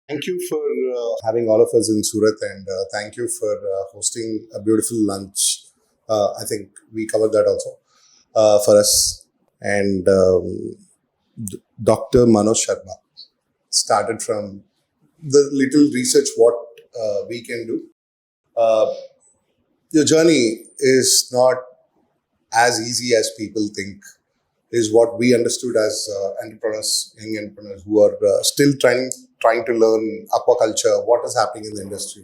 Thank you for having all of us in Surat, and thank you for hosting a beautiful lunch. I think we covered that also for us. And Dr. Manoj Sharma started from the little research what we can do. Uh, your journey is not as easy as people think. Is what we understood as entrepreneurs, young entrepreneurs who are still trying to learn aquaculture, what is happening in the industry.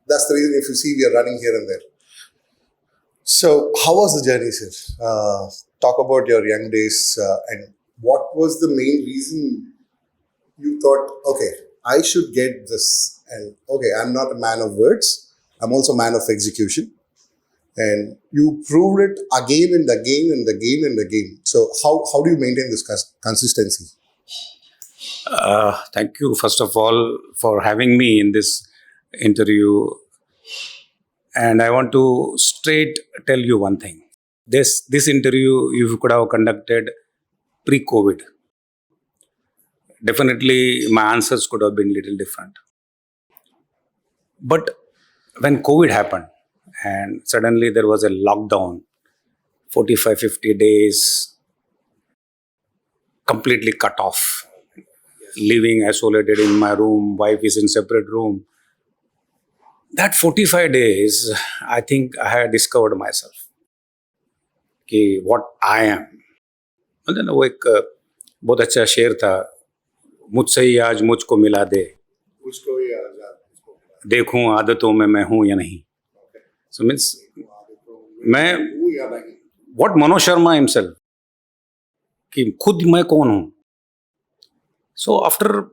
That's the reason if you see we are running here and there. So, how was the journey, sir? Talk about your young days and what was the main reason you thought, okay, I should get this, and okay, I'm not a man of words. I'm also a man of execution, and you proved it again and again and again and again. So how do you maintain this consistency? Thank you, first of all, for having me in this interview. And I want to straight tell you one thing. This interview you could have conducted pre-COVID. Definitely, my answers could have been little different. But when COVID happened, and suddenly there was a lockdown, 45, 50 days, completely cut off, living isolated in my room, wife is in separate room. That 45 days, I think I had discovered myself, कि what I am. बोलते ना वो एक बहुत अच्छा शेर था, मुझसे ही आज मुझको मिला दे, मुझको ये आजाद देखूं आदतों में मैं हूं या नहीं. So means मैं या नहीं. what मनोज शर्मा himself, कि खुद मैं कौन हूं. So after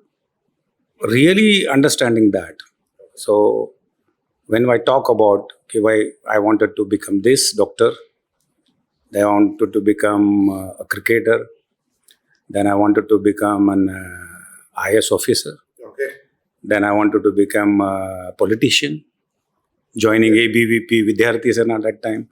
really understanding that, so when I talk about कि why I wanted to become this doctor, then I wanted to become a cricketer, then I wanted to become an IS officer, Okay. then I wanted to become a politician, joining ABVP, Vidyarthi Sena at that time,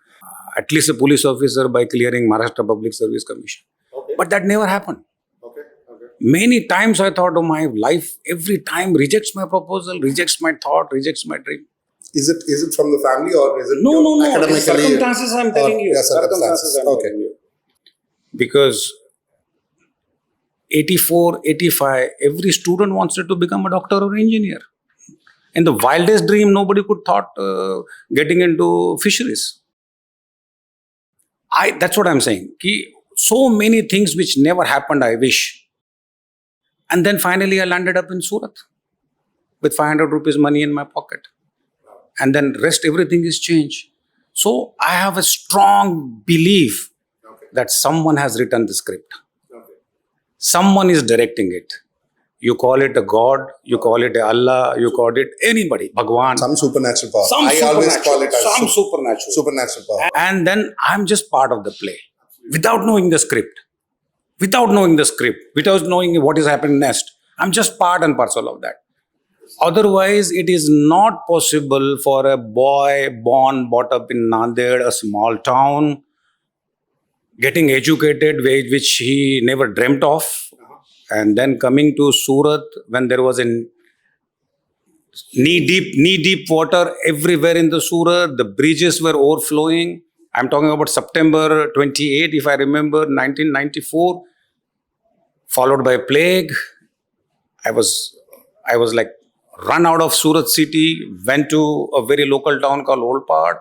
at least a police officer by clearing Maharashtra Public Service Commission. Okay. But that never happened. Okay. Okay. Many times I thought, oh, my life every time rejects my proposal, rejects my thought, rejects my dream. Is it from the family or is it No, your no, no. It's academically? circumstances I'm telling you. Yeah, circumstances. I'm Okay. telling you. Because 84, 85, every student wanted to become a doctor or engineer. In the wildest dream, nobody could thought getting into fisheries. That's what I'm saying. Ki so many things which never happened, I wish. And then finally I landed up in Surat with 500 rupees money in my pocket. And then rest everything is changed. So I have a strong belief Okay. that someone has written the script. Okay. Someone is directing it. You call it a God, you call it a Allah, you call it anybody, Bhagwan. Some supernatural power. Some I always supernatural, call it as some supernatural. supernatural power. And then I'm just part of the play without knowing the script, without knowing what is happening next. I'm just part and parcel of that. Otherwise, it is not possible for a boy brought up in Nanded, a small town, getting educated, which he never dreamt of, and then coming to Surat when there was a knee-deep water everywhere in the Surat. The bridges were overflowing. I'm talking about September 28, if I remember, 1994, followed by plague. I was like run out of Surat city, went to a very local town called Olpad.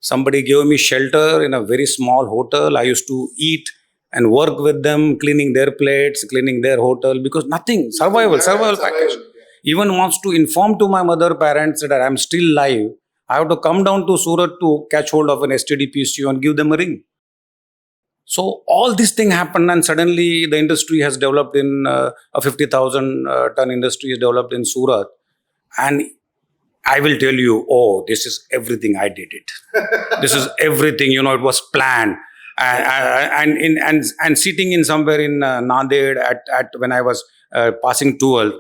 Somebody gave me shelter in a very small hotel. I used to eat and work with them, cleaning their plates, cleaning their hotel, because nothing, survival package. Even wants to inform to my mother parents that I'm still alive. I have to come down to Surat to catch hold of an STD PCU and give them a ring. So all this thing happened, and suddenly the industry has developed in a 50,000 ton industry is developed in Surat. And I will tell you, oh, this is everything I did it. This is everything, it was planned. And sitting in somewhere in Nanded at when I was passing 12,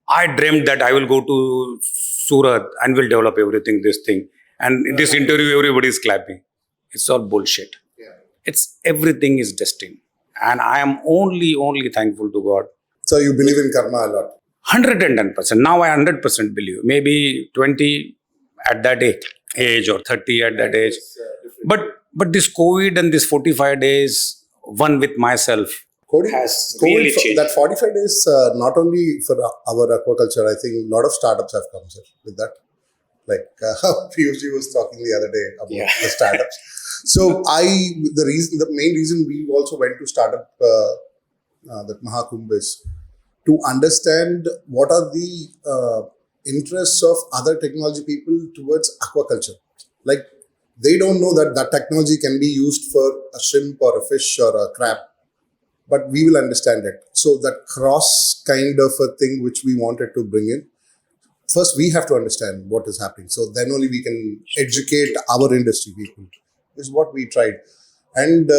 I dreamed that I will go to Surat and will develop everything, this thing. And in this interview, everybody is clapping. It's all bullshit. Yeah. It's everything is destined. And I am only thankful to God. So you believe in karma a lot. 110%. Now I 100% believe. Maybe 20 at that age or 30 at that age. But this COVID and this 45 days, one with myself, COVID, has really changed. that 45 days, not only for our aquaculture, I think a lot of startups have come, sir, with that. Like Piyushji was talking the other day about the startups. So the main reason we also went to startup that Mahakumbh is to understand what are the interests of other technology people towards aquaculture. Like they don't know that technology can be used for a shrimp or a fish or a crab, but we will understand it. So that cross kind of a thing which we wanted to bring in. First, we have to understand what is happening. So then only we can educate our industry people. Is what we tried. And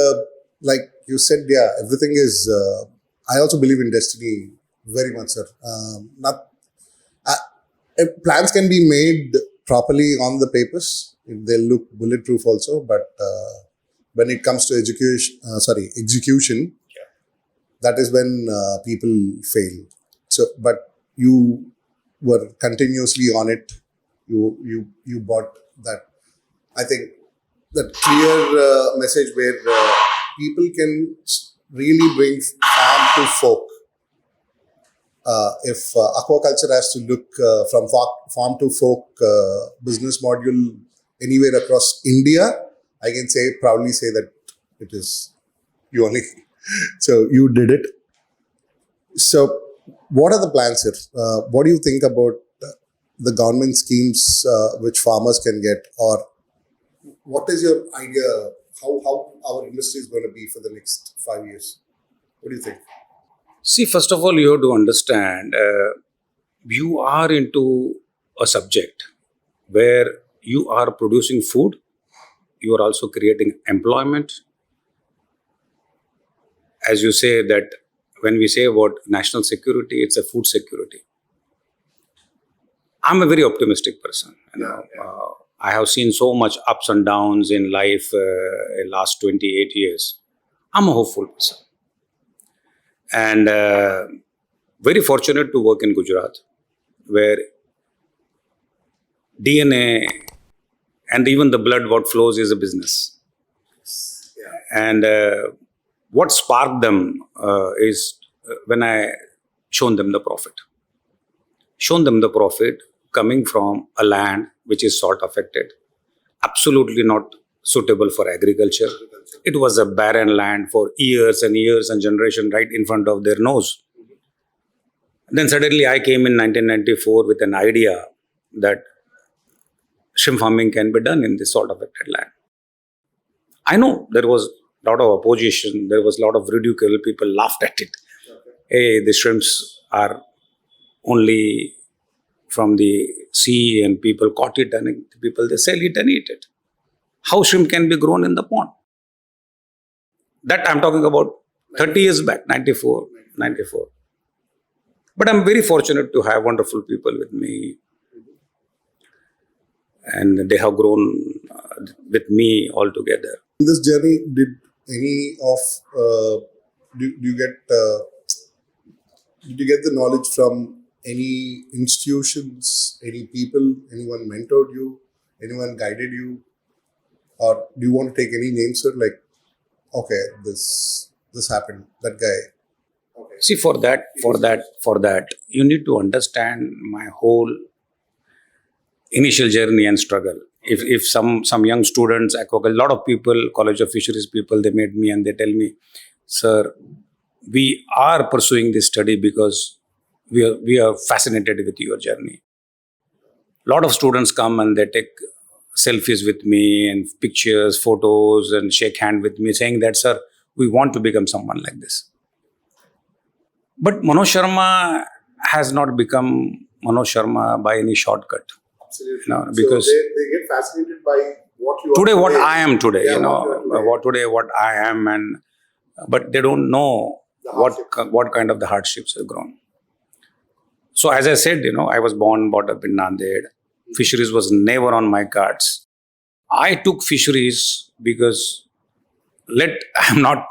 like you said, yeah, everything is. I also believe in destiny very much, sir. Plans can be made properly on the papers. They'll look bulletproof also, but when it comes to execution, that is when people fail. So, but you were continuously on it. You bought that. I think that clear message where people can really bring farm to folk. If aquaculture has to look from farm to folk business module anywhere across India, I can proudly say that it is you only. So you did it. So what are the plans here? What do you think about the government schemes which farmers can get, or what is your idea how our industry is going to be for the next 5 years? What do you think? See, first of all, you have to understand, you are into a subject where you are producing food, you are also creating employment. As you say that when we say about national security, it's a food security. I'm a very optimistic person. I have seen so much ups and downs in life in last 28 years. I'm a hopeful person. And very fortunate to work in Gujarat, where DNA and even the blood what flows is a business. And what sparked them is when I shown them the profit. Shown them the profit coming from a land which is salt affected, absolutely not suitable for agriculture. It was a barren land for years and years and generation right in front of their nose. Then suddenly I came in 1994 with an idea that shrimp farming can be done in this salt affected land. I know there was a lot of opposition, there was a lot of ridicule, people laughed at it. Hey, the shrimps are only from the sea and people caught it and people they sell it and eat it. How shrimp can be grown in the pond? That I'm talking about 30 years back, 94. But I'm very fortunate to have wonderful people with me. And they have grown with me all together. In this journey, did any of did you get the knowledge from any institutions, any people, anyone mentored you, anyone guided you, or do you want to take any names, sir? Like, okay, this happened, that guy. Okay. See, for that, you need to understand my whole initial journey and struggle. If some young students, a lot of people, College of Fisheries people, they met me and they tell me, sir, we are pursuing this study because we are fascinated with your journey. A lot of students come and they take selfies with me and pictures, photos, and shake hand with me saying that, sir, we want to become someone like this. But Manoj Sharma has not become Manoj Sharma by any shortcut. Absolutely. Because so they get fascinated by what you today, are what today. I am today, Yeah, what I am, and but they don't know what kind of the hardships have grown. So as I said, I was brought up in Nanded. Fisheries was never on my cards. I took fisheries because I'm not,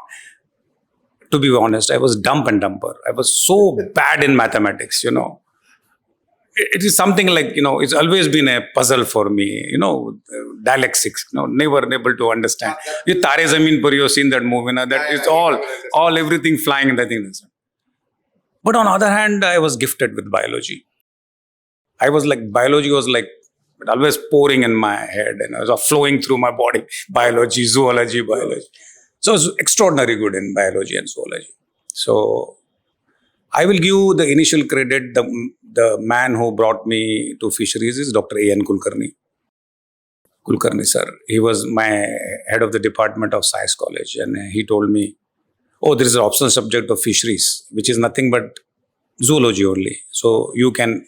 to be honest, I was dumb and dumber. I was so bad in mathematics, it is something like, it's always been a puzzle for me, dialectics, never able to understand. You Tare Zameen Par, you've seen that movie, that is all everything flying in the thing. But on the other hand, I was gifted with biology. Biology was like always pouring in my head and it was flowing through my body. Biology, zoology, biology. So I was extraordinarily good in biology and zoology. So I will give the initial credit. The man who brought me to fisheries is Dr. A.N. Kulkarni. Kulkarni sir. He was my head of the department of Science College, and he told me, "Oh, there is an optional subject of fisheries, which is nothing but zoology only. So you can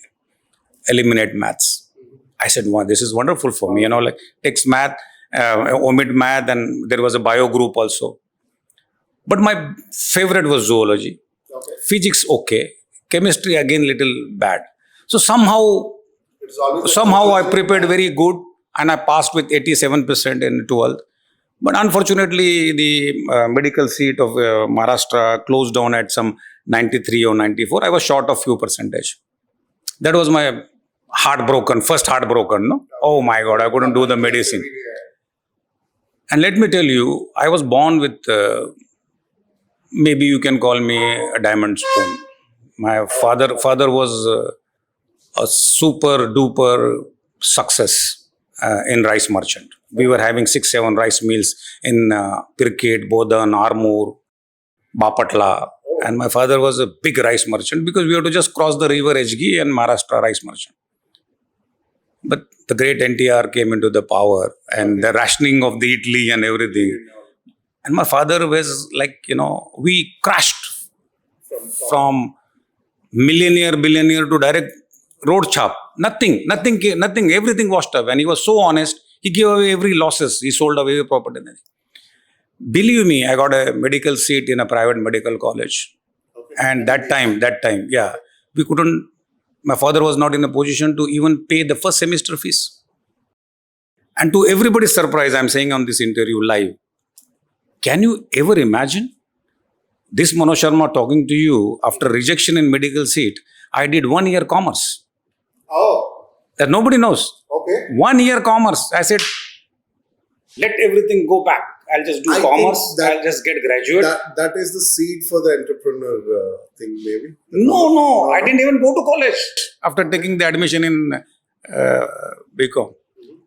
eliminate maths." I said, "Wow, this is wonderful for me. Takes math, omit math, and there was a bio group also. But my favorite was zoology. Okay. Physics, okay. Chemistry, again, little bad. So somehow I prepared very good and I passed with 87% in 12th. But unfortunately, the medical seat of Maharashtra closed down at some 93 or 94. I was short of few percentage. That was my first heartbroken, no? Oh my God, I couldn't do the medicine. And let me tell you, I was born with, maybe you can call me a diamond spoon. My father was a super duper success in rice merchant. We were having 6-7 rice mills in Pirket, Bodan, Armoor, Bapatla. And my father was a big rice merchant because we had to just cross the river Ejgi and Maharashtra rice merchant. But the great NTR came into the power and the rationing of the Italy and everything. And my father was like, we crashed from millionaire, billionaire to direct road chop. Nothing, everything washed up. And he was so honest, he gave away every losses. He sold away property. Believe me, I got a medical seat in a private medical college. Okay. And that time, yeah, we couldn't, my father was not in a position to even pay the first semester fees. And to everybody's surprise, I'm saying on this interview live, can you ever imagine this Manoj Sharma talking to you after rejection in medical seat? I did 1 year commerce. Oh. That nobody knows. Okay. 1 year commerce. I said, let everything go back. I'll just do commerce. I'll just get graduate. That is the seed for the entrepreneur thing, maybe. No. I didn't even go to college after taking the admission in BCom.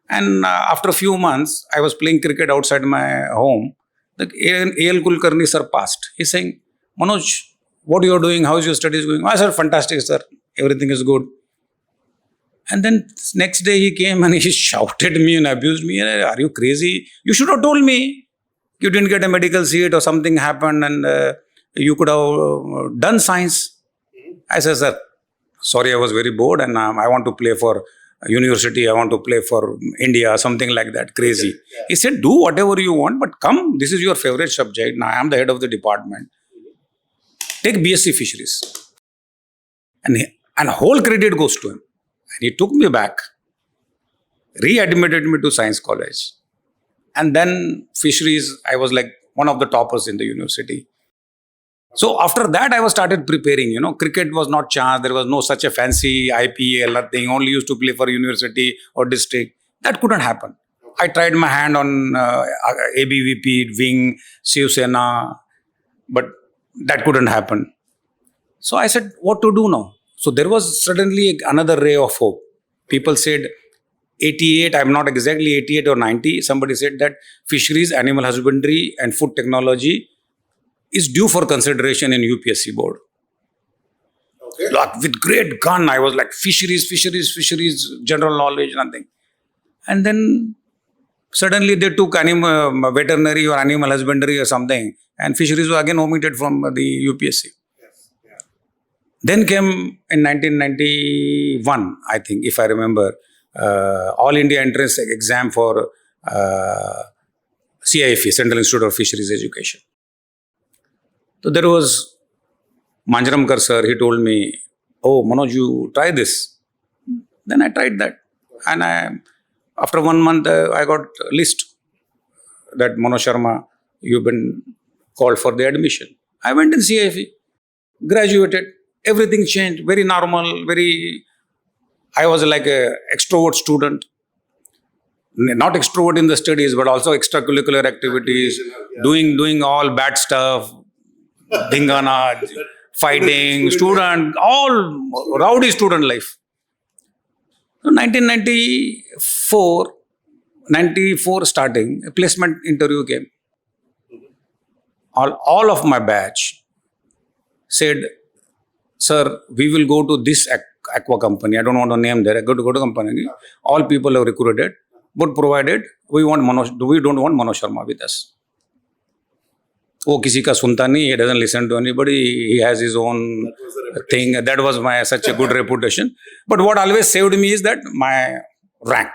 And after a few months, I was playing cricket outside my home. The A.L. Kulkarni sir passed. He's saying, Manoj, what you are doing? How is your studies going? I said, fantastic, sir. Everything is good. And then next day he came and he shouted me and abused me. Are you crazy? You should have told me. You didn't get a medical seat or something happened and you could have done science. I said, sir, sorry, I was very bored and I want to play for university. I want to play for India, something like that, crazy. Yeah. He said, do whatever you want, but come, this is your favorite subject. Now I am the head of the department. Take BSc Fisheries. And whole credit goes to him. And he took me back, readmitted me to Science College. And then fisheries, I was like one of the toppers in the university. So after that, I was started preparing, cricket was not chance. There was no such a fancy IPL, nothing. Only used to play for university or district. That couldn't happen. I tried my hand on ABVP, wing, Shiv Sena, but that couldn't happen. So I said, what to do now? So there was suddenly another ray of hope. People said, 88, I'm not exactly 88 or 90. Somebody said that fisheries, animal husbandry and food technology is due for consideration in UPSC board. Okay. Like with great gun, I was like fisheries, general knowledge, nothing. And then suddenly they took veterinary or animal husbandry or something and fisheries were again omitted from the UPSC. Yes. Yeah. Then came in 1991, I think, if I remember, All India Entrance Exam for CIFE, Central Institute of Fisheries Education. So there was Manjaramkar sir, he told me, oh, Manoj, you try this. Then I tried that. And after 1 month, I got a list that Manoj Sharma, you've been called for the admission. I went in CIFE, graduated, everything changed, very normal, very I was like a extrovert student. Not extrovert in the studies, but also extracurricular activities, doing all bad stuff, dingana, fighting, student, all rowdy student life. So 1994 starting, a placement interview came. All of my batch said, sir, we will go to this aqua company. I don't want to name there. Go to company. All people are recruited, but provided we don't want Manoj Sharma with us. वो किसी का सुनता नहीं, he doesn't listen to anybody, he has his own thing. That was my such a good reputation. But what always saved me is that my rank.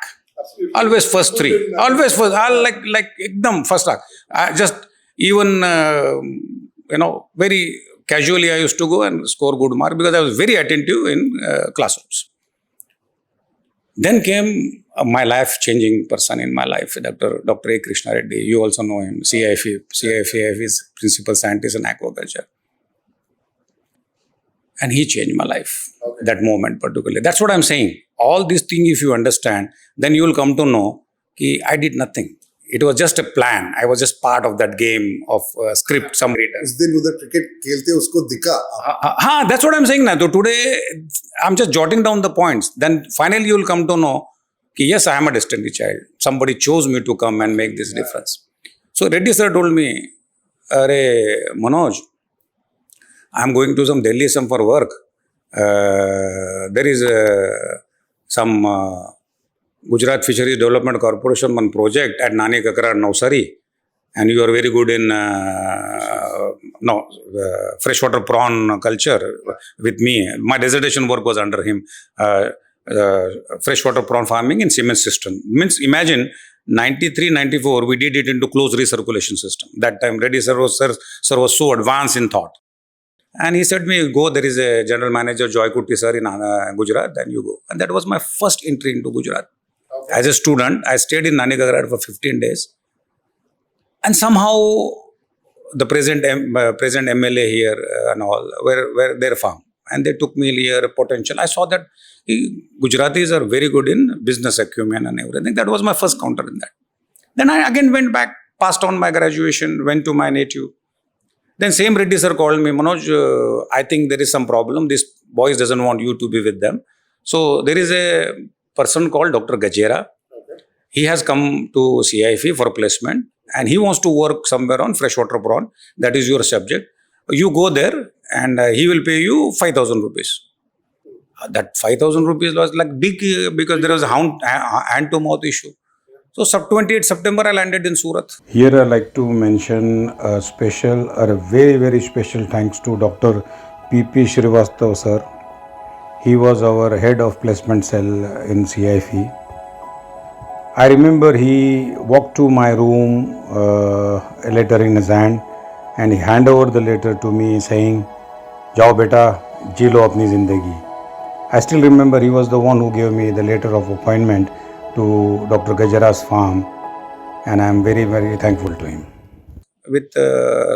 Always first three. Always first. I'll like ekdam first rank. I just even very casually I used to go and score good mark because I was very attentive in classrooms. Then came my life-changing person in my life, Dr. A. Krishna Reddy. You also know him, CIF is principal scientist in aquaculture. And he changed my life, that moment particularly. That's what I'm saying. All these things, if you understand, then you will come to know that I did nothing. It was just a plan. I was just part of that game of script, some written. उस दिन उधर cricket खेलते उसको दिखा. That's what I'm saying now. So today, I'm just jotting down the points. Then finally, you will come to know that yes, I am a destiny child. Somebody chose me to come and make this difference. So Reddy sir told me, Arey Manoj, I'm going to some Delhi for work. There is some Gujarat Fisheries Development Corporation one project at Nani Kakra, Navsari, and you are very good in freshwater prawn culture with me. My dissertation work was under him, freshwater prawn farming in cement system. Means imagine 93, 94, we did it into closed recirculation system. That time Reddy sir was so advanced in thought. And he said me, go, there is a general manager, Joy Kutty sir in Gujarat, then you go. And that was my first entry into Gujarat. Okay. As a student, I stayed in Nani Kakrad for 15 days. And somehow, the present MLA here and all, were their farm. And they took me here, potential. I saw that Gujaratis are very good in business acumen and everything. That was my first counter in that. Then I again went back, passed on my graduation, went to my native. Then same Reddy sir called me, Manoj, I think there is some problem. This boys doesn't want you to be with them. So there is a person called Dr. Gajera. Okay. He has come to CIF for placement and he wants to work somewhere on freshwater prawn. That is your subject. You go there and he will pay you 5,000 rupees. That 5,000 rupees was like big because there was a hand-to-mouth issue. So 28 September I landed in Surat. Here I like to mention a very, very special thanks to Dr. P.P. Srivastav sir. He was our head of placement cell in CIF. I remember he walked to my room, a letter in his hand, and he handed over the letter to me saying, "Jao beta, ji lo apni zindagi." I still remember he was the one who gave me the letter of appointment to Dr. Gajera's farm, and I am very, very thankful to him. With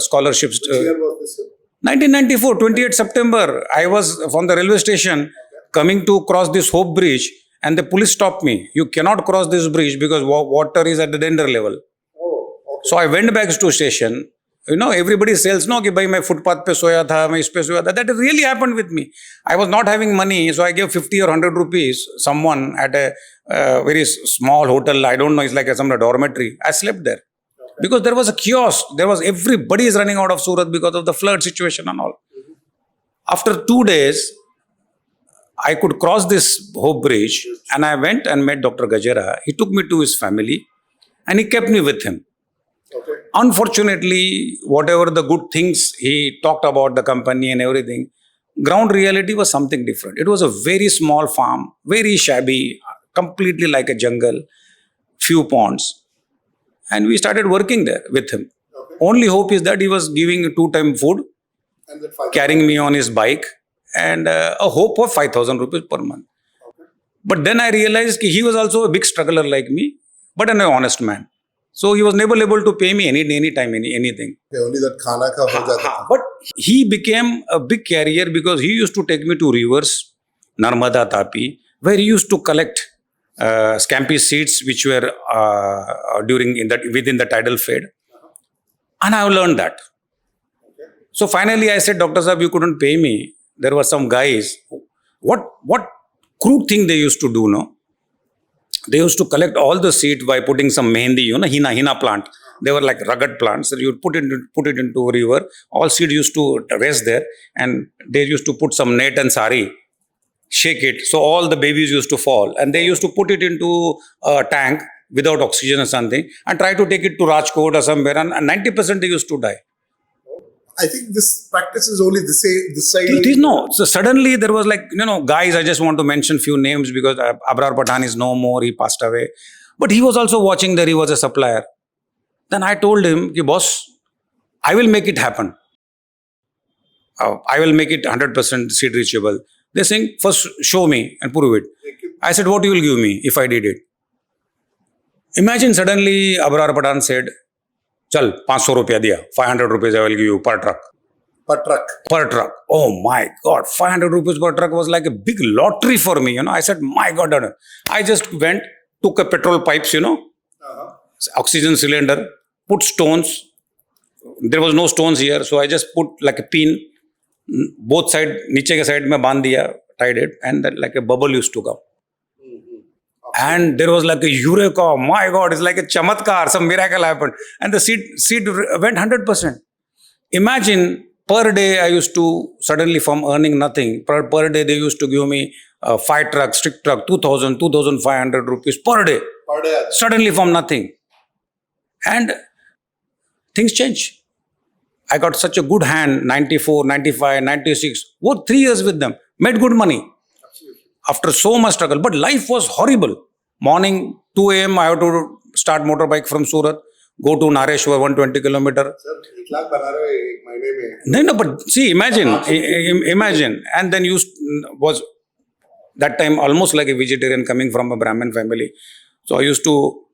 scholarships. Which year was this? 1994, 28 September. I was from the railway station coming to cross this Hope Bridge, and the police stopped me. You cannot cross this bridge because water is at the danger level. Oh, okay. So I went back to station. You know, everybody says, no, कि भाई मैं footpath पे सोया था, मैं इस पे सोया था. That really happened with me. I was not having money, so I gave 50 or 100 rupees someone at a very small hotel. I don't know, it's like some dormitory. I slept there. Okay. Because there was a kiosk. Everybody is running out of Surat because of the flood situation and all. Mm-hmm. After 2 days, I could cross this Hope Bridge and I went and met Dr. Gajera. He took me to his family and he kept me with him. Okay. Unfortunately, whatever the good things he talked about the company and everything, ground reality was something different. It was a very small farm, very shabby, completely like a jungle, few ponds. And we started working there with him. Okay. Only hope is that he was giving 2-time food, and carrying me on his bike, and a hope of 5,000 rupees per month. Okay. But then I realized he was also a big struggler like me, but an honest man. So he was never able to pay me anytime, anything. Only that khana ka ho jata tha. But he became a big carrier because he used to take me to rivers, Narmada, Tapi. where he used to collect scampy seeds which were within the tidal fade. And I learned that. So finally I said, Dr. Saab, you couldn't pay me. There were some guys. What crude thing they used to do, no? They used to collect all the seed by putting some mehendi, henna plant. They were like rugged plants. So you would put it into a river. All seed used to rest there, and they used to put some net and sari, shake it. So all the babies used to fall, and they used to put it into a tank without oxygen or something, and try to take it to Rajkot or somewhere, and 90% they used to die. I think this practice is only this side. It is no. So suddenly there was like, guys, I just want to mention few names because Abrar Pathan is no more, he passed away. But he was also watching there, he was a supplier. Then I told him, boss, I will make it happen. I will make it 100% seed reachable. They're saying, first show me and prove it. I said, what you will give me if I did it? Imagine suddenly Abrar Pathan said, Chal, 500 rupees diya, 500 rupees I will give you per truck. Per truck. Per truck. Oh my God, 500 rupees per truck was like a big lottery for me. I said, my God, I just went, took a petrol pipes, oxygen cylinder, put stones. There was no stones here, so I just put like a pin, both side, niche ke side mein bandh diya, tied it, and that like a bubble used to come. And there was like a eureka, my God, it's like a chamatkar, some miracle happened. And the seed went 100%. Imagine, per day I used to, suddenly from earning nothing, per day they used to give me 5 trucks, strict truck, 2,000, 2,500 rupees per day. Per day. Suddenly from nothing. And things change. I got such a good hand, 94, 95, 96, worked 3 years with them, made good money. After so much struggle, but life was horrible. Morning, 2 a.m. I have to start motorbike from Surat, go to Nareshwar, 120 kilometer. No, but see, imagine. And then was that time almost like a vegetarian coming from a Brahmin family. So I used to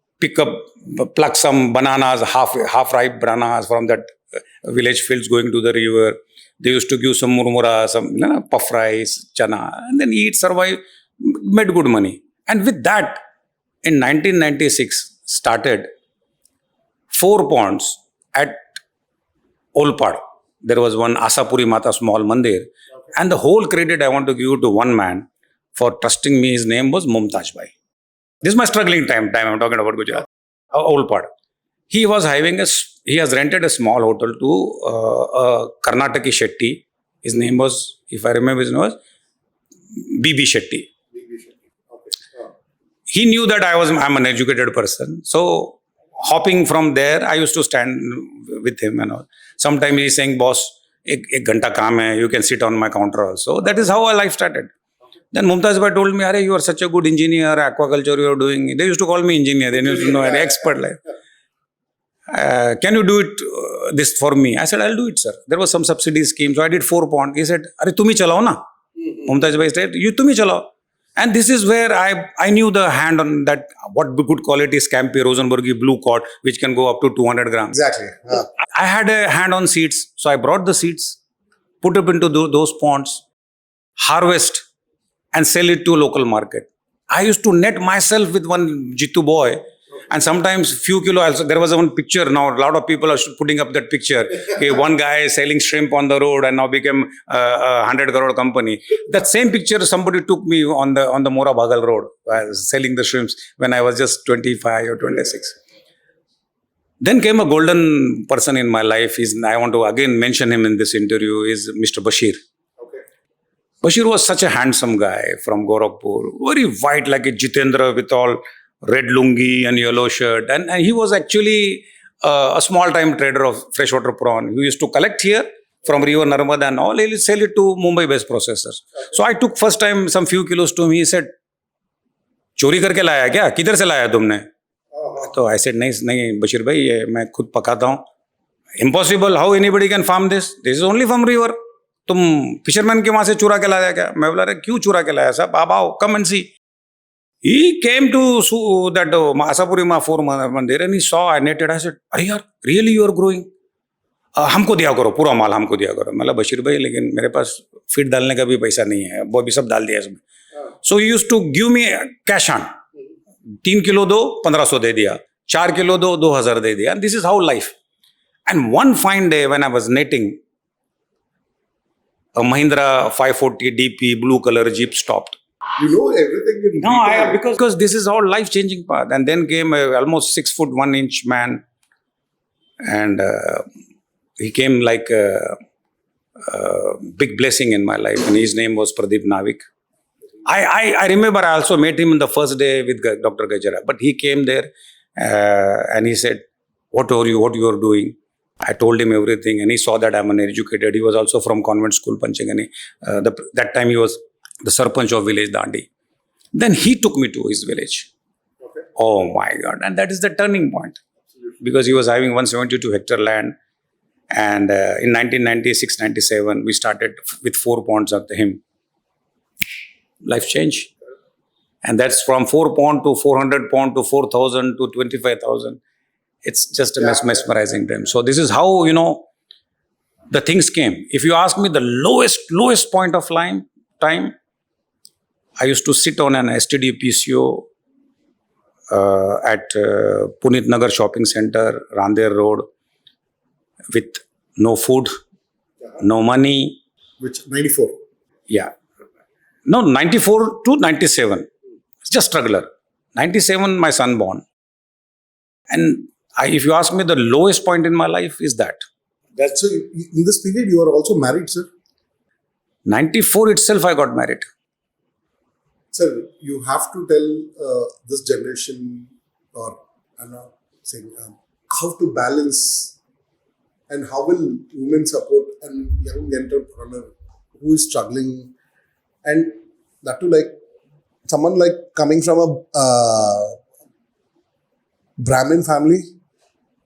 pluck some bananas, half ripe bananas from that village fields going to the river. They used to give some murmura, some puff rice, chana, and then eat, survive, made good money. And with that, in 1996, started 4 ponds at Olpad. There was one Asapuri Mata small mandir. And the whole credit I want to give to one man for trusting me. His name was Mumtaj Bhai. This is my struggling time I'm talking about Gujarat. Olpad. He has rented a small hotel to a Karnataki Shetty. His name was, if I remember his name was, B.B. Shetty. Okay. He knew that I'm an educated person. So, hopping from there, I used to stand with him and all. Sometimes he's saying, boss, ek ghanta kaam hai, you can sit on my counter also. That is how our life started. Then Mumtaz Bhai told me, Arey, you are such a good engineer, aquaculture you are doing. They used to call me engineer. They used to know an expert like. Can you do it this for me? I said, I'll do it, sir. There was some subsidy scheme. So I did 4 ponds. He said, Arey, tum hi chalao na. Mumtaz Bhai said, you tum hi chalao. And this is where I knew the hand on that, what good quality Scampi, Rosenbergi, blue cod, which can go up to 200 grams. Exactly. I had a hand on seeds. So I brought the seeds, put up into those ponds, harvest, and sell it to a local market. I used to net myself with one Jitu boy. And sometimes few kilo also. There was one picture now. A lot of people are putting up that picture. Okay, one guy is selling shrimp on the road and now became a 100 crore company. That same picture somebody took me on the Mora Bhagal road. I was selling the shrimps when I was just 25 or 26. Then came a golden person in my life. I want to again mention him in this interview. Is Mr. Bashir. Okay. Bashir was such a handsome guy from Gorakhpur. Very white like a Jitendra with all red lungi and yellow shirt. And he was actually a small-time trader of freshwater prawn. He used to collect here from river Narmada and all. He'll sell it to Mumbai-based processors. Okay. So I took first time some few kilos to him. He said, चोरी करके लाया क्या? किधर से लाया तुमने? तो I said, नहीं बशीर भाई, ये मैं खुद पकाता हूँ. Impossible. How anybody can farm this? This is only from river. तुम fisherman के वहाँ से चुरा के लाया क्या? मैं बोला रे क्यों चुरा के लाया साहब? आप आओ, come and see. He came to that Asapuri Ma 4 mandir and he saw, I netted. I said, अरे यार, really you are growing? हमको दिया करो, पूरा माल हमको दिया करो. मैं बोला बशीर भाई, लेकिन मेरे पास फीड डालने का भी पैसा नहीं है. वो भी सब डाल दिया इसमें. So he used to give me cash on. 3 kilo do, 1500 de diya. 4 kilo do, 2000 de diya. And this is how life. And one fine day when I was netting, a Mahindra 540 DP blue color Jeep stopped. You know everything in No, detail. because this is our life-changing path. And then came a almost 6 foot 1 inch man, and he came like a big blessing in my life. And his name was Pradeep Navik. I remember I also met him on the first day with Dr. Gajara. But he came there and he said, "What are you doing?" I told him everything, and he saw that I'm uneducated. He was also from convent school, Panchagani. That time he was the Sarpanch of village Dandi. Then he took me to his village. Okay. Oh my God. And that is the turning point. Because he was having 172 hectare land. And in 1996-97, we started with 4 ponds after him. Life changed. And that's from 4 pond to 400 pond to 4,000 to 25,000. It's just a mesmerizing dream. So this is how, the things came. If you ask me the lowest point of time, I used to sit on an STD PCO at Punit Nagar Shopping Center, Randir Road, with no food, no money. Which 94? Yeah. No, 94 to 97. It's just struggler. 97, my son born. And if you ask me, the lowest point in my life is that. That's so. In this period, you are also married, sir. 94 itself, I got married. Sir, you have to tell this generation, or I'm not saying how to balance, and how will women support a young entrepreneur who is struggling, and that too, like someone like coming from a Brahmin family,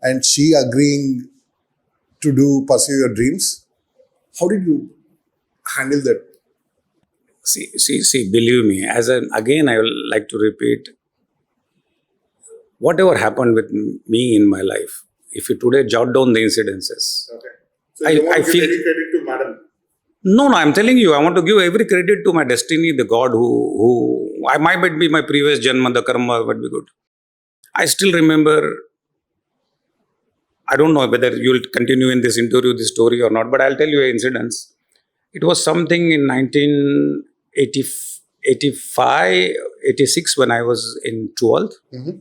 and she agreeing to pursue your dreams. How did you handle that? See, believe me, again, I will like to repeat, whatever happened with me in my life, if you today jot down the incidences, Okay. So you want I to give feel- any credit to madam? No, I'm telling you, I want to give every credit to my destiny, the God who I might be my previous janma, the karma would be good. I still remember, I don't know whether you will continue in this interview, this story or not, but I'll tell you an incident. It was something in 1985, 86 when I was in 12th. Mm-hmm.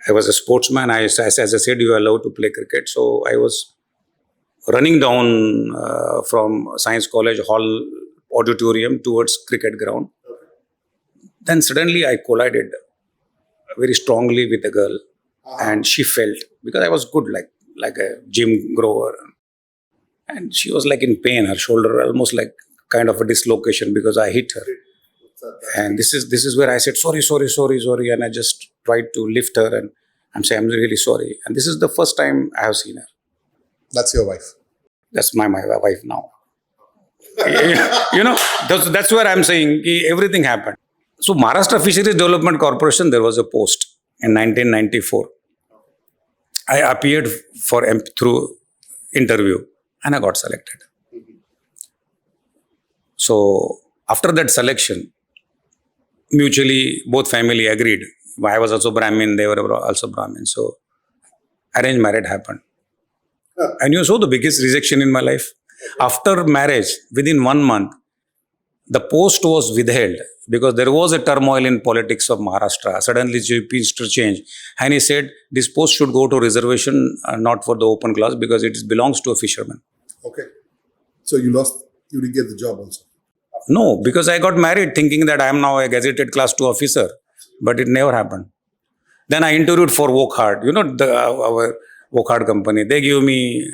I was a sportsman. As I said, you are allowed to play cricket. So I was running down from Science College Hall auditorium towards cricket ground. Then suddenly I collided very strongly with a girl, and she felt, because I was good, like a gym grower, and she was like in pain. Her shoulder almost like kind of a dislocation because I hit her. And this is where I said sorry, and I just tried to lift her and I'm saying I'm really sorry. And this is the first time I have seen her. That's your wife. That's my wife now. That's where I'm saying everything happened. So Maharashtra Fisheries Development Corporation, there was a post in 1994. I appeared through interview and I got selected. So after that selection, mutually both family agreed. I was also Brahmin, they were also Brahmin. So arranged marriage happened. And you saw the biggest rejection in my life. After marriage, within 1 month, the post was withheld because there was a turmoil in politics of Maharashtra. Suddenly, Chief Minister changed. And he said, this post should go to reservation, not for the open class, because it belongs to a fisherman. Okay. So you didn't get the job also. No, because I got married thinking that I am now a gazetted class 2 officer. But it never happened. Then I interviewed for Wokhard. Our Wokhard company. They give me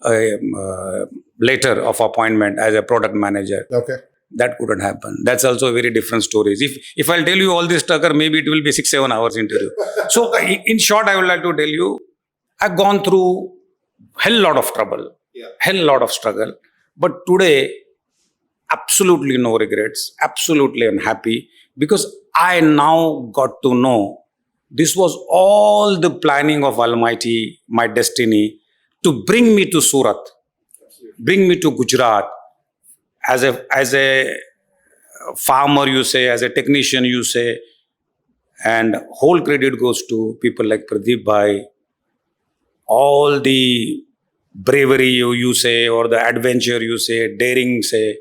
a letter of appointment as a product manager. Okay. That couldn't happen. That's also a very different stories. If I'll tell you all this, Tucker, maybe it will be 6-7 hours interview. So in short, I would like to tell you, I've gone through hell lot of trouble, hell lot of struggle. But today, absolutely no regrets, absolutely unhappy, because I now got to know this was all the planning of Almighty, my destiny, to bring me to Surat, bring me to Gujarat as a farmer, you say, as a technician, you say, and whole credit goes to people like Pradeep Bhai. All the bravery you say, or the adventure you say, daring say,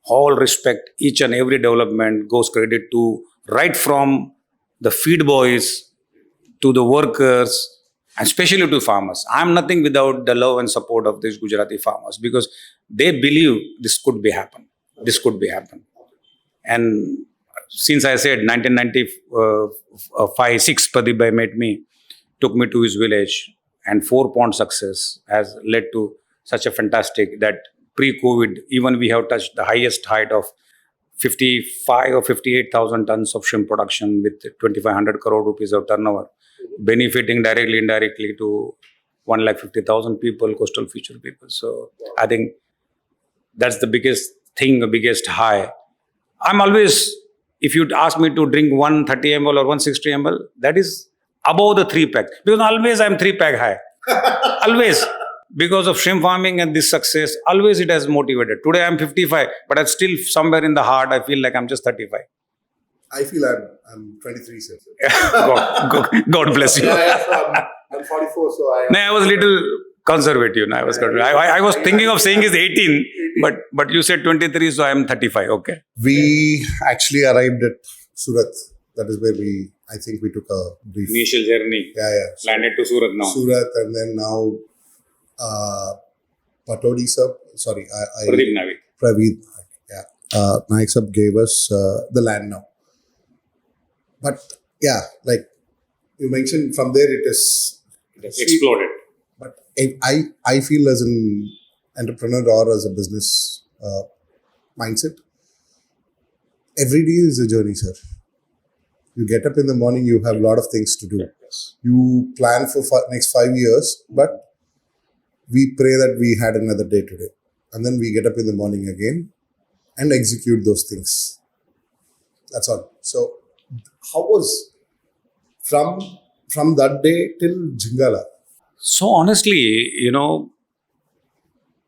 all respect, each and every development goes credit to, right from the feed boys to the workers, and especially to farmers. I'm nothing without the love and support of these Gujarati farmers, because they believe this could be happen. This could be happen. And since I said 1995-6, Pradeep Bhai met me, took me to his village, and 4-pond success has led to such a fantastic that pre-COVID, even we have touched the highest height of 55 or 58,000 tons of shrimp production with 2,500 crore rupees of turnover, benefiting directly, indirectly to 150,000 people, coastal future people. So I think that's the biggest thing, the biggest high. I'm always, if you'd ask me to drink 130 ml or 160 ml, that is above the 3-pack. Because always I'm 3-pack high. Always. Because of shrimp farming and this success, always it has motivated. Today I'm 55, but I'm still somewhere in the heart, I feel like I'm just 35. I feel I'm 23, sir. God bless you. I'm 44, so I was a little conservative. I was thinking of saying is 18, but you said 23, so I'm 35. Okay. We actually arrived at Surat. That is where I think we took a brief Initial journey. Yeah. Landed to Surat now. Surat, and then now Patodi sir. Sorry, Pradeep Navid. Praveed. Yeah. Naik sir gave us the land now. But yeah, like you mentioned, from there it is Exploded. But I feel as an entrepreneur or as a business mindset, every day is a journey, sir. You get up in the morning, you have a lot of things to do. Yes. You plan for next 5 years, but we pray that we had another day today. And then we get up in the morning again and execute those things. That's all. So how was from that day till Jingala? So honestly,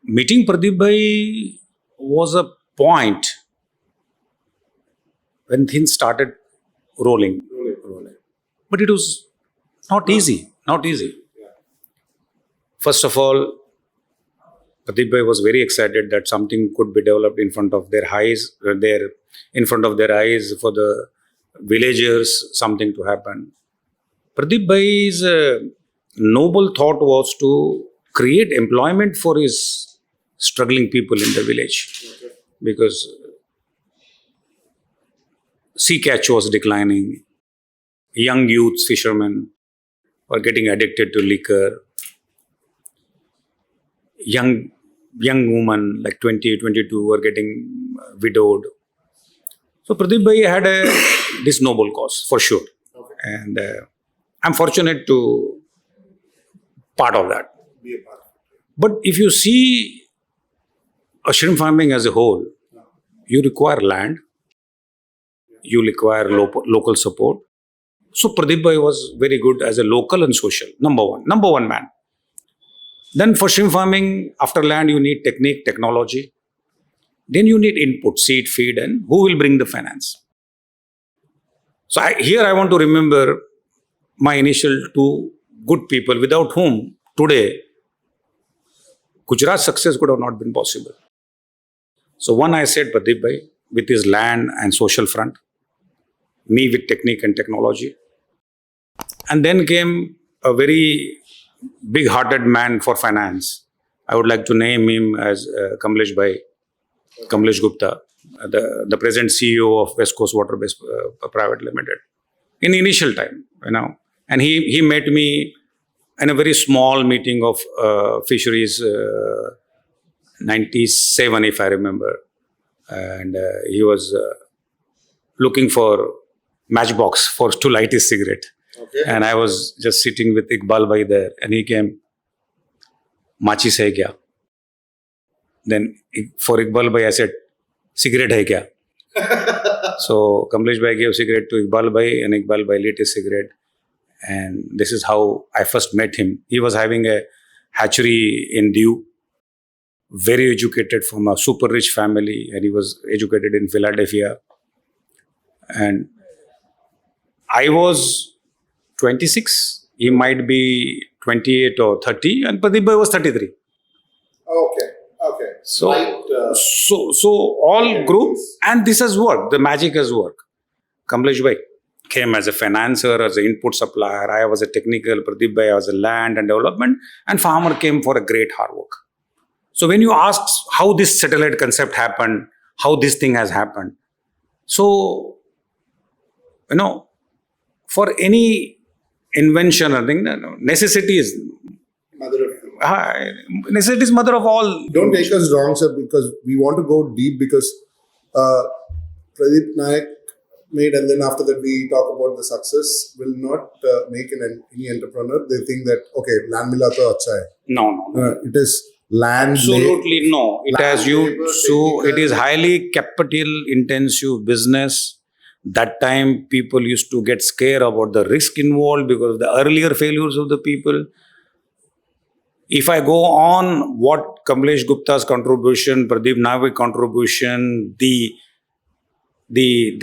meeting Pradeep Bhai was a point when things started rolling. But it was not easy. First of all, Pradeep Bhai was very excited that something could be developed in front of their eyes, for the villagers, something to happen. Pradeep Bhai's noble thought was to create employment for his struggling people in the village. Because sea catch was declining, young youths, fishermen were getting addicted to liquor, young women like 20, 22 were getting widowed. So Pradeep Bhai had this noble cause for sure. Okay. And I'm fortunate to part of that. Be a part of it. But if you see a shrimp farming as a whole, you require land, you require local support. So Pradeep Bhai was very good as a local and social, number one man. Then for shrimp farming, after land, you need technique, technology. Then you need input, seed, feed, and who will bring the finance. So I want to remember my initial 2 good people, without whom today Gujarat's success could have not been possible. So one, I said Pradeep Bhai with his land and social front, me with technique and technology. And then came a very big-hearted man for finance. I would like to name him as Kamlesh Bhai, Kamlesh Gupta, the present CEO of West Coast Water Based Private Limited. In the initial time, and he met me in a very small meeting of fisheries, 97, if I remember, and he was looking for matchbox to light his cigarette. Okay. And I was just sitting with Iqbal Bhai there, and he came, machis hai kya? Then for Iqbal Bhai, I said, cigarette hai kya? So Kamlesh Bhai gave cigarette to Iqbal Bhai, and Iqbal Bhai lit his cigarette. And this is how I first met him. He was having a hatchery in Diu. very educated from a super rich family, and he was educated in Philadelphia. And I was 26, he might be 28 or 30, and Pradeep Bhai was 33. Okay. Okay. So, Right, so all group, and this has worked. The magic has worked. Kamlesh Bhai came as a financier, as an input supplier. I was a technical. Pradeep Bhai was a land and development, and farmer came for a great hard work. So when you ask how this satellite concept happened, how this thing has happened, so for any invention or thing, necessity is mother of necessity is mother of all. Don't take us wrong, sir, because we want to go deep because Pradeep Nayak made, and then after that we talk about the success, will not make any entrepreneur. They think that, okay, land mila to acha hai. No. It is land. Absolutely no. It land has you. labor, So it technical. is highly capital intensive business. That time people used to get scared about the risk involved because of the earlier failures of the people. If I go on what Kamlesh Gupta's contribution, Pradeep Navik's contribution, the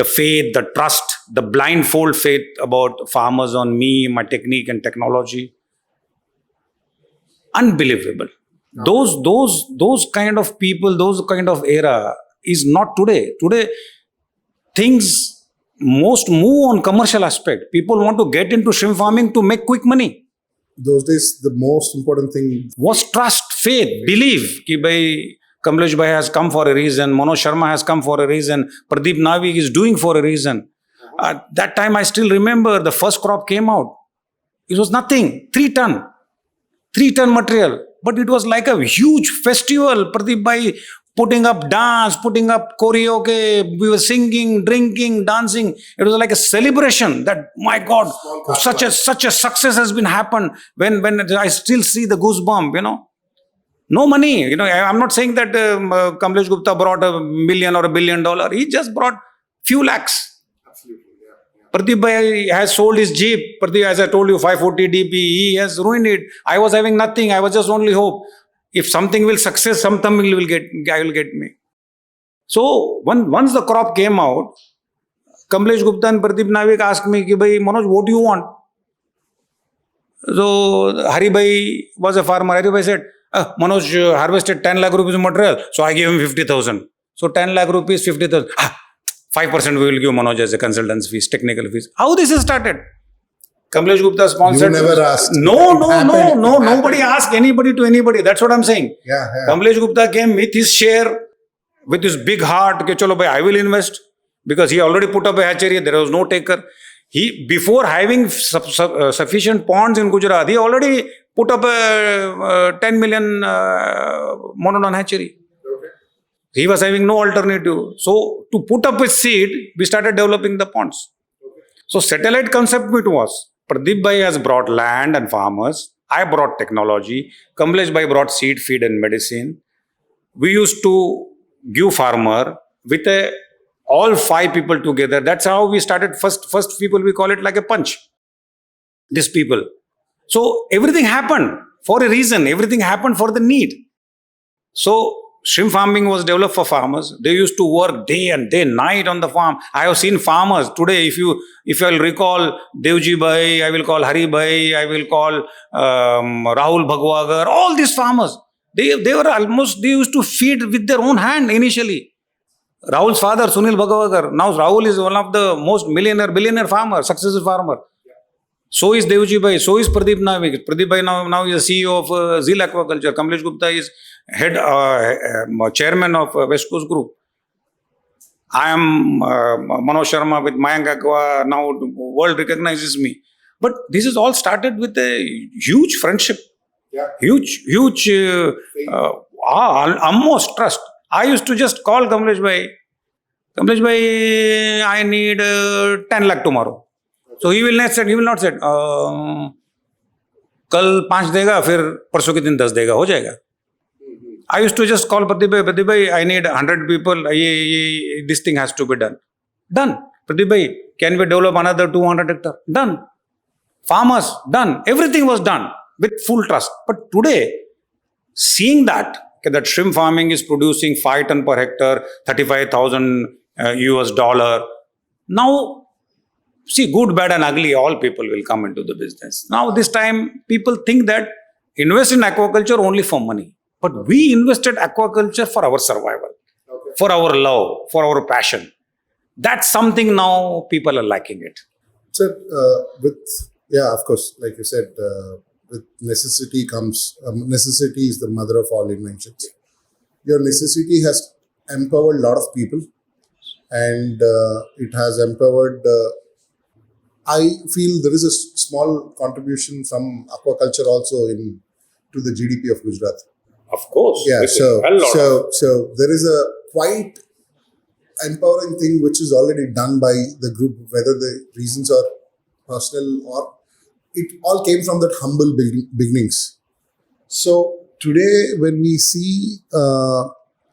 faith, the trust, the blindfold faith about farmers on me, my technique and technology, unbelievable. Those kind of people, those kind of era is not today. Today, things most move on commercial aspect. People want to get into shrimp farming to make quick money. Those days, the most important thing. Was trust, faith, believe कि भाई Kamlesh Bhai has come for a reason, Manoj Sharma has come for a reason, Pradeep Navik is doing for a reason. That time I still remember the first crop came out. It was nothing, 3 ton material. But it was like a huge festival. Pradeep Bhai putting up dance, putting up karaoke, we were singing, drinking, dancing. It was like a celebration that, my God, such a success has been happened. When I still see the goosebump, No money. I'm not saying that Kamlesh Gupta brought $1 million or $1 billion. He just brought few lakhs. Absolutely, yeah. Pradeep Bhai has sold his Jeep. Pradeep, as I told you, 540 DP. He has ruined it. I was having nothing. I was just only hope. If something will success, something will get me. So once the crop came out, Kamlesh Gupta and Pradeep Navik asked me, Manoj, what do you want? So Hari Bhai was a farmer. Hari Bhai said, Manoj harvested 10 lakh rupees material. So I gave him 50,000. So 10 lakh rupees, 50,000. 5% we will give Manoj as a consultant's fees, technical fees. How this is started? Kamlesh Gupta sponsored. You never asked. No. Nobody asked anybody to anybody. That's what I'm saying. Yeah. Kamlesh Gupta came with his share, with his big heart. Ke chalo bhai, I will invest. Because he already put up a hatchery. There was no taker. He, before having sufficient ponds in Gujarat, he already put up a 10 million monodon hatchery. Okay. He was having no alternative. So to put up his seed, we started developing the ponds. So satellite concept it was. Pradeep Bhai has brought land and farmers. I brought technology. Kamlesh Bhai brought seed, feed and medicine. We used to give farmer with all 5 people together. That's how we started. First people, we call it like a punch. These people. So everything happened for a reason. Everything happened for the need. So shrimp farming was developed for farmers. They used to work day and day, night on the farm. I have seen farmers today. If I'll recall Devji Bhai, I will call Hari Bhai, I will call Rahul Bhagwagar. All these farmers, they used to feed with their own hand initially. Rahul's father, Sunil Bhagwagar. Now Rahul is one of the most billionaire farmer, successful farmer. So is Devji Bhai, so is Pradeep Navik. Pradeep Bhai now is the CEO of Zeal Aquaculture. Kamlesh Gupta is head chairman of West Coast Group. I am Manoj Sharma with Mayank Aqua. Now the world recognizes me. But this is all started with a huge friendship. Yeah. Huge, almost trust. I used to just call Kamlesh Bhai. Kamlesh Bhai, I need 10 lakh tomorrow. So he will not say, कल 5 देगा फिर परसों के दिन 10 देगा हो जाएगा. I used to just call Pradeep Bhai, I need 100 people, this thing has to be done. Done. Pradeep Bhai, can we develop another 200 hectares? Done. Farmers, done. Everything was done with full trust. But today, seeing that, that shrimp farming is producing 5 ton per hectare, 35,000 US dollar. Now, see, good, bad and ugly, all people will come into the business. Now, this time, people think that invest in aquaculture only for money. But we invested aquaculture for our survival, for our love, for our passion. That's something now people are lacking it. So, of course, like you said, with necessity comes, necessity is the mother of all inventions. Your necessity has empowered a lot of people, and it has empowered, I feel there is a small contribution from aquaculture also to the GDP of Gujarat. Of course. Yeah, so there is a quite empowering thing which is already done by the group, whether the reasons are personal or it all came from that humble beginnings. So today when we see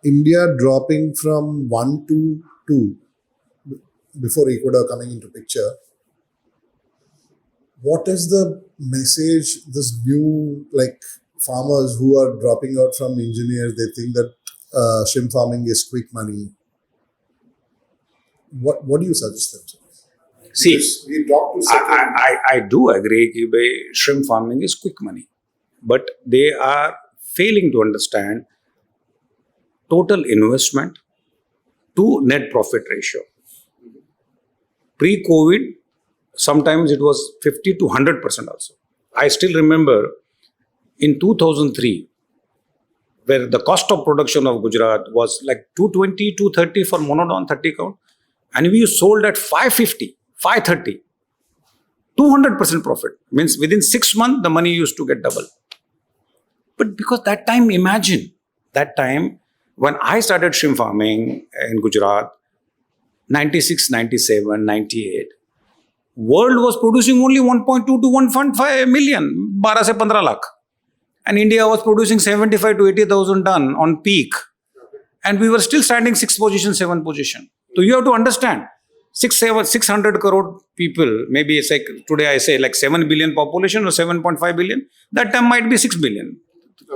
India dropping from 1 to 2 before Ecuador coming into picture, what is the message this new farmers who are dropping out from engineers, they think that shrimp farming is quick money? What do you suggest them? See, we talk to I do agree that shrimp farming is quick money, but they are failing to understand total investment to net profit ratio. Pre-COVID, sometimes it was 50 to 100% also. I still remember in 2003, where the cost of production of Gujarat was like 220, 230 for monodon 30 count, and we sold at 550, 530, 200% profit. Means within 6 months, the money used to get double. But because that time, imagine, that time when I started shrimp farming in Gujarat, 96, 97, 98, world was producing only 1.2 to 1.5 million, 12 se 15 lakh. And India was producing 75 to 80,000 ton on peak. And we were still standing 6th position, 7th position. So you have to understand, 600 crore people, maybe it's like today I say like 7 billion population or 7.5 billion. That time might be 6 billion,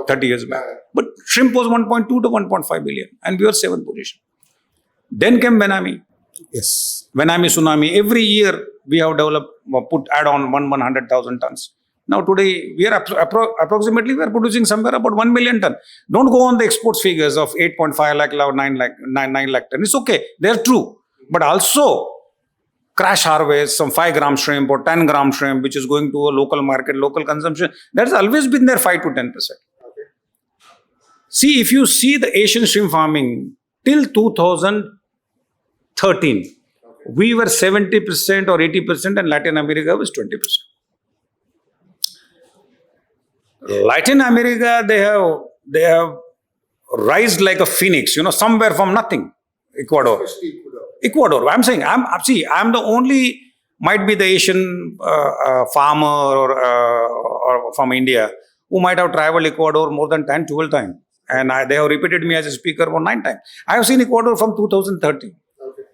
30 years back. But shrimp was 1.2 to 1.5 billion and we were 7th position. Then came Benami. Yes. Benami tsunami. Every year we have developed, add on 100,000 tons. Now today we are approximately we are producing somewhere about 1 million ton. Don't go on the exports figures of 8.5 lakh or 9 lakh ton. It's okay, they're true. But also crash harvest, some 5 gram shrimp or 10 gram shrimp, which is going to a local market, local consumption. That's always been there 5 to 10%. See, if you see the Asian shrimp farming till 2013, we were 70% or 80% and Latin America was 20%. Latin America, they have rised like a phoenix, somewhere from nothing. Ecuador. I'm saying, I'm the only, might be the Asian farmer or from India who might have traveled Ecuador more than 10, 12 times. And they have repeated me as a speaker for 9 times. I have seen Ecuador from 2013. Okay.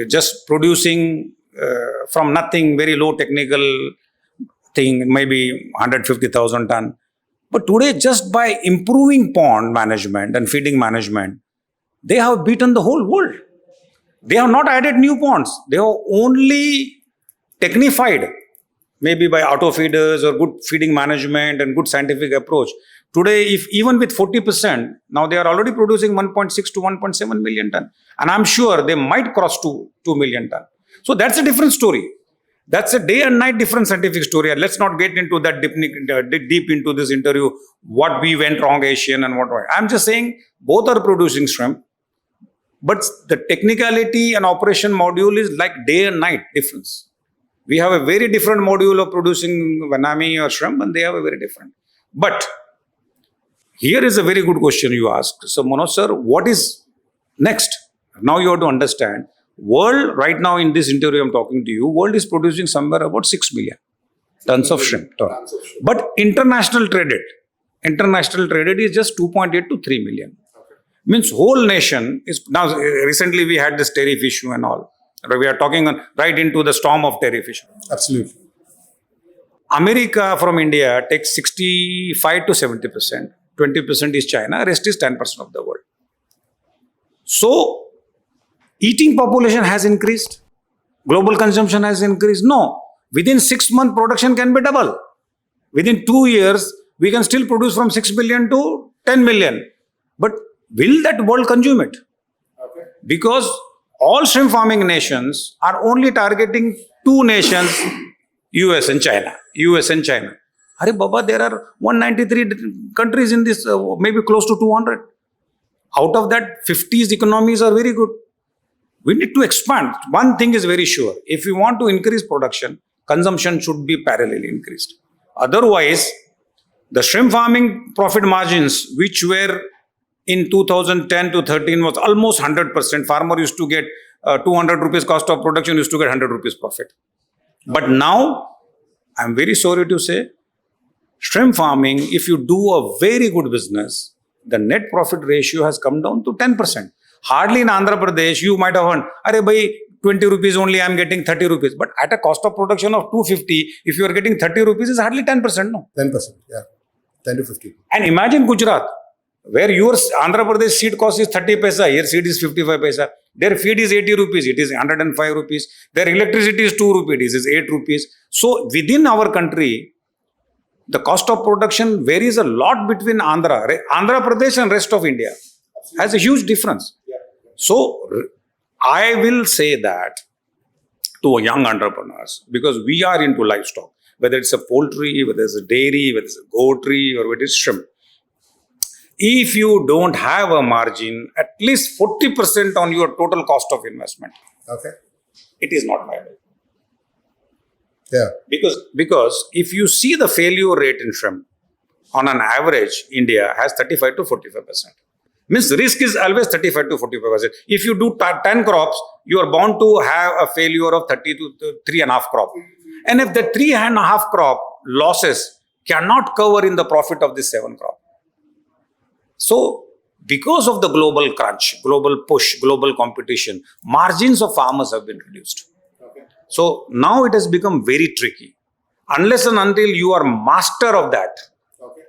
Just producing from nothing, very low technical thing, maybe 150,000 ton. But today, just by improving pond management and feeding management, they have beaten the whole world. They have not added new ponds. They have only technified, maybe by auto feeders or good feeding management and good scientific approach. Today, if even with 40%, now they are already producing 1.6 to 1.7 million ton. And I'm sure they might cross to 2 million ton. So that's a different story. That's a day and night different scientific story. And let's not get into that deep into this interview, what we went wrong Asian and what. I'm just saying both are producing shrimp. But the technicality and operation module is like day and night difference. We have a very different module of producing Benami or shrimp and they have a very different. But here is a very good question you asked. So Manoj sir, what is next? Now you have to understand, world right now in this interview I'm talking to you, world is producing somewhere about 6 million tons of shrimp. But international traded is just 2.8 to 3 million. Means whole nation is now. Recently we had this tariff issue and all. We are talking right into the storm of tariff issue. Absolutely. America from India takes 65 to 70%. 20% is China, rest is 10% of the world. So, eating population has increased. Global consumption has increased. No. Within 6 months, production can be double. Within 2 years, we can still produce from 6 million to 10 million. But will that world consume it? Okay. Because all shrimp farming nations are only targeting two nations, US and China. US and China. Hare Baba, there are 193 countries in this, maybe close to 200. Out of that, 50's economies are very good. We need to expand. One thing is very sure. If we want to increase production, consumption should be parallelly increased. Otherwise, the shrimp farming profit margins, which were in 2010 to 13 was almost 100%. Farmer used to get 200 rupees cost of production, used to get 100 rupees profit. But now, I'm very sorry to say, shrimp farming, if you do a very good business, the net profit ratio has come down to 10%. Hardly in Andhra Pradesh, you might have earned, "Arey bhai, 20 rupees only, I'm getting 30 rupees. But at a cost of production of 250, if you are getting 30 rupees, it's hardly 10%, no? 10%, yeah. 10 to 15. And imagine Gujarat, where your Andhra Pradesh seed cost is 30 paisa, here seed is 55 paisa. Their feed is 80 rupees, it is 105 rupees. Their electricity is 2 rupees, it is 8 rupees. So within our country, the cost of production varies a lot between Andhra Pradesh and rest of India. Has a huge difference. So I will say that to young entrepreneurs, because we are into livestock, whether it's a poultry, whether it's a dairy, whether it's a goatry, or whether it's shrimp. If you don't have a margin, at least 40% on your total cost of investment, Okay. it is not viable. Yeah. Because if you see the failure rate in shrimp, on an average, India has 35 to 45%. Means risk is always 35 to 45%. If you do 10 crops, you are bound to have a failure of 30 to 3.5 crop. And if the 3.5 crop losses cannot cover in the profit of this 7 crop. So, because of the global crunch, global push, global competition, margins of farmers have been reduced. Okay. So, now it has become very tricky. Unless and until you are master of that, Okay.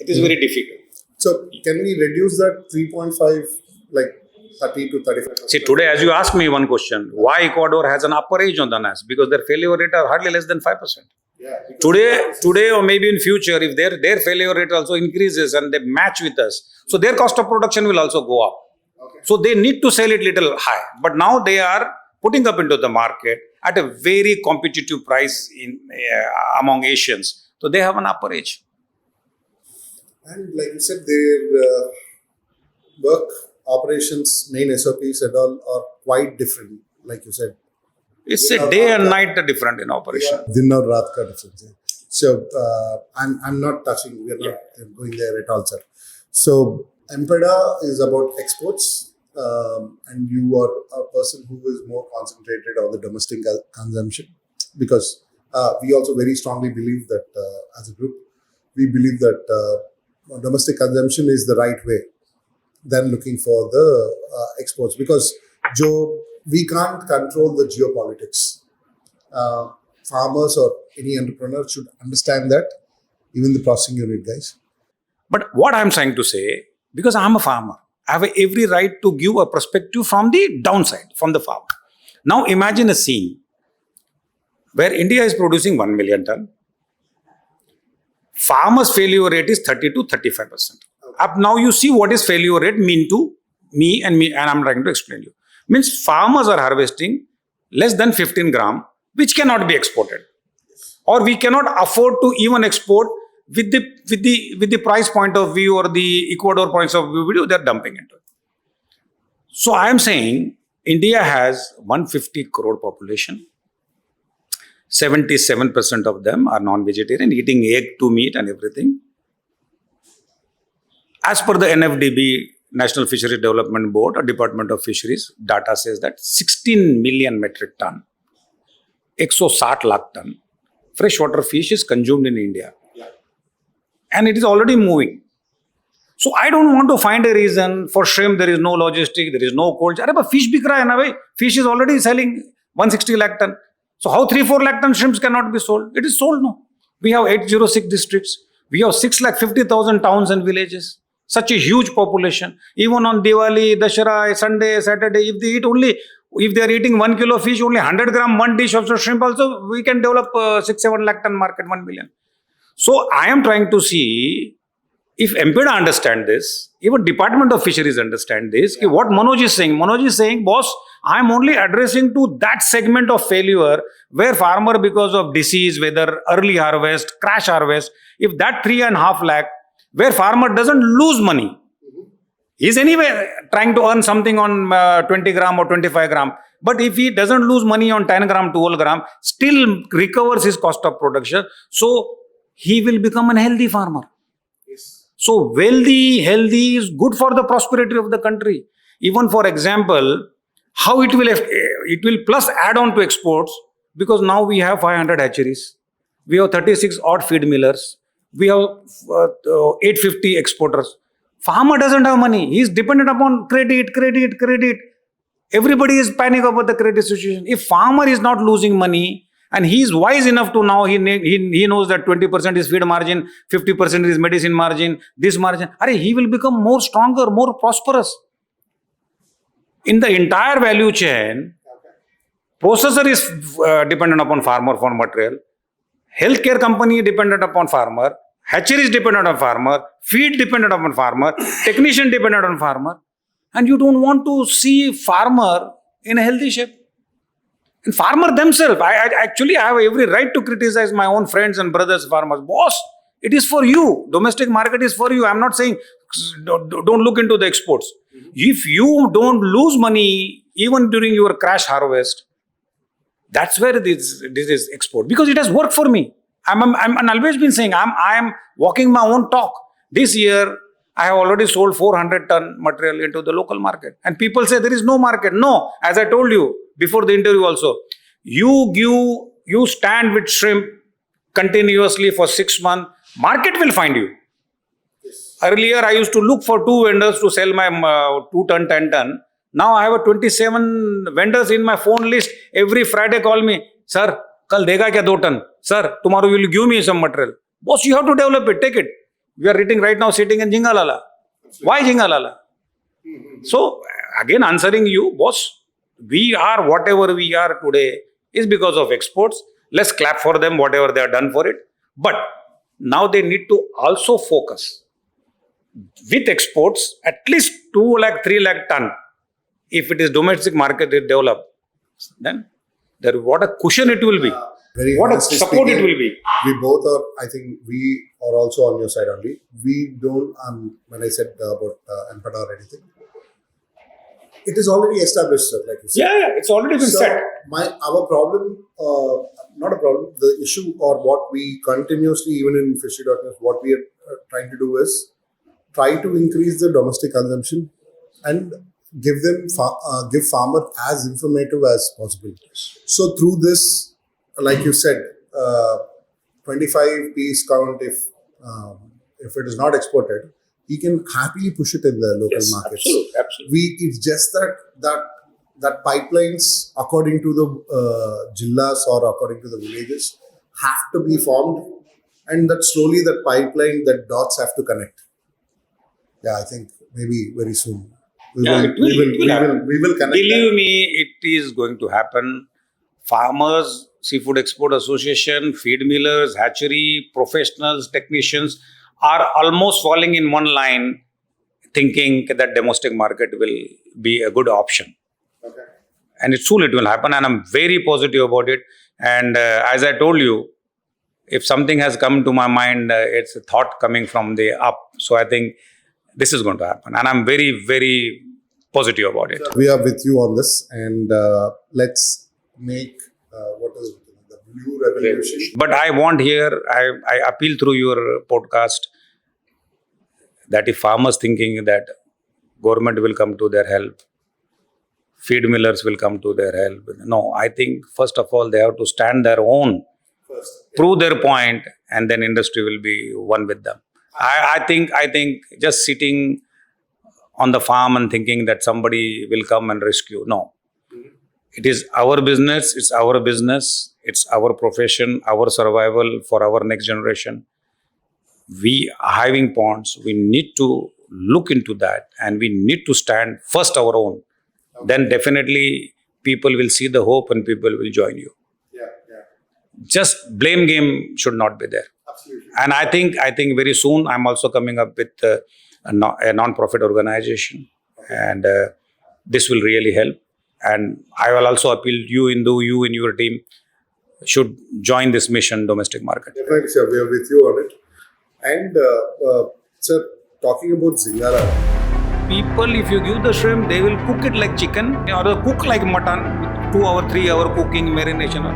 it is very difficult. So can we reduce that 3.5, like 30 to 35%? See, today, as you ask me one question, why Ecuador has an upper edge on the NAS? Because their failure rate are hardly less than 5%. Yeah. Today or maybe in future, if their failure rate also increases and they match with us, so their cost of production will also go up. Okay. So they need to sell it little high. But now they are putting up into the market at a very competitive price in among Asians. So they have an upper edge. And like you said, their work operations, main SOPs and all are quite different, like you said. It's a day and night different in operation. Din aur raat ka difference. So I'm not touching. We are not going there at all, sir. So Empeda is about exports, and you are a person who is more concentrated on the domestic consumption, because we also very strongly believe that as a group, we believe that domestic consumption is the right way than looking for the exports, because we can't control the geopolitics. Farmers or any entrepreneur should understand that, even the processing unit guys. But what I'm trying to say, because I'm a farmer, I have every right to give a perspective from the downside, from the farmer. Now imagine a scene where India is producing 1 million ton. Farmers' failure rate is 30 to 35%. Up now you see what is failure rate mean to me, and I'm trying to explain you. Means farmers are harvesting less than 15 gram, which cannot be exported, or we cannot afford to even export with the price point of view or the Ecuador points of view. They're dumping into it. So I am saying India has 150 crore population. 77% of them are non-vegetarian, eating egg to meat and everything. As per the NFDB, National Fisheries Development Board or Department of Fisheries, data says that 16 million metric ton, 160 lakh ton, freshwater fish is consumed in India. And it is already moving. So I don't want to find a reason for shrimp. There is no logistic, there is no cold. But fish bik raha hai na bhai. Fish is already selling 160 lakh ton. So how 3-4 lakh ton shrimps cannot be sold? It is sold now. We have 806 districts. We have 650,000 towns and villages. Such a huge population. Even on Diwali, Dashera, Sunday, Saturday, if they are eating 1 kilo fish, only 100 gram, one dish of shrimp also, we can develop 6-7 lakh ton market, 1 million. So I am trying to see if MPDA understand this, even Department of Fisheries understand this, what Manoj is saying, boss, I am only addressing to that segment of failure where farmer because of disease, whether early harvest, crash harvest, if that 3.5 lakh, where farmer doesn't lose money, he is anyway trying to earn something on 20 gram or 25 gram. But if he doesn't lose money on 10 gram, 12 gram, still recovers his cost of production, so he will become a healthy farmer. So wealthy, healthy is good for the prosperity of the country. Even for example, how it will plus add on to exports, because now we have 500 hatcheries, we have 36 odd feed millers, we have 850 exporters. Farmer doesn't have money. He is dependent upon credit. Everybody is panic about the credit situation. If farmer is not losing money, and he is wise enough to now, he knows that 20% is feed margin, 50% is medicine margin, this margin. He will become more stronger, more prosperous. In the entire value chain, processor is dependent upon farmer for material, healthcare company dependent upon farmer, hatchery is dependent on farmer, feed dependent upon farmer, technician dependent on farmer, and you don't want to see farmer in a healthy shape. And farmer themselves, I have every right to criticize my own friends and brothers farmers. Boss, it is for you. Domestic market is for you. I'm not saying don't look into the exports. If you don't lose money even during your crash harvest, that's where this is export, because it has worked for me. I'm always been saying I am walking my own talk. This year I have already sold 400 ton material into the local market, and people say there is no market. No, as I told you before the interview also, you stand with shrimp continuously for 6 months, market will find you. Earlier I used to look for 2 vendors to sell my 2 ton, 10 ton. Now I have 27 vendors in my phone list. Every Friday call me, sir, kal dega kya 2 ton? Sir, tomorrow you will give me some material. Boss, you have to develop it, take it. We are right now sitting in Jingalala. Why Jingalala? So again answering you, boss, we are whatever we are today is because of exports. Let's clap for them, whatever they have done for it. But now they need to also focus with exports at least 2 lakh, 3 lakh ton. If it is domestic market is developed, then what a cushion it will be. What a support it will be. We both are, I think we are also on your side only. We don't, when I said about MPDA or anything, it is already established, sir, like you said. Yeah, it's already been set. Our problem, not a problem, the issue or what we continuously, even in fishery.news, what we are trying to do is try to increase the domestic consumption and give farmer as informative as possible. So through this, like you said, 25 piece count, if it is not exported, he can happily push it in the local markets. Absolutely. It's just that pipelines, according to the jillas or according to the villages, have to be formed, and that slowly that pipeline, that dots have to connect. Yeah, I think maybe very soon we will connect. Believe me, it is going to happen. Farmers, Seafood Export Association, feed millers, hatchery, professionals, technicians are almost falling in one line, thinking that domestic market will be a good option. Okay. And soon it will happen, and I'm very positive about it. And as I told you, if something has come to my mind, it's a thought coming from the up. So I think this is going to happen, and I'm very, very positive about it. We are with you on this, and let's make what is the blue revolution. But I want here, I appeal through your podcast that if farmers thinking that government will come to their help, feed millers will come to their help. No, I think first of all they have to stand their own, prove their point, and then industry will be one with them. I think just sitting on the farm and thinking that somebody will come and rescue. No. It is our business, it's our profession, our survival for our next generation. we are having ponds. We need to look into that, and we need to stand first our own. Then definitely people will see the hope and people will join you. Yeah, yeah, Just blame game should not be there. absolutely. And I think very soon I'm also coming up with a non-profit organization, and this will really help. And I will also appeal you in your team should join this mission domestic market. Definitely, sir. We are with you on it. And, sir, talking about Zingara, People, if you give the shrimp, they will cook it like chicken or they'll cook like mutton with 2 hour, 3 hour cooking marination.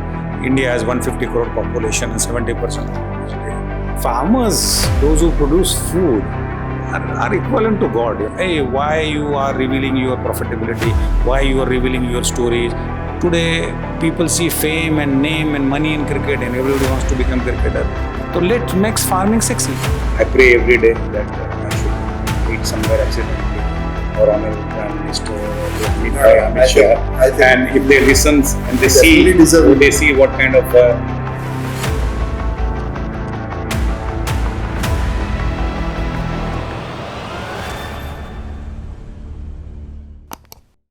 India has 150 crore population and 70% farmers, those who produce food, are equivalent to God. Hey, why you are revealing your profitability? Why you are revealing your stories? Today, people see fame and name and money in cricket, and everybody wants to become cricketer. So let's make farming sexy. I pray every day that I should meet somewhere accidentally or Honorable Prime Minister, meet by Amit Shah. I think And if they listen and they definitely see, deserve it. what kind of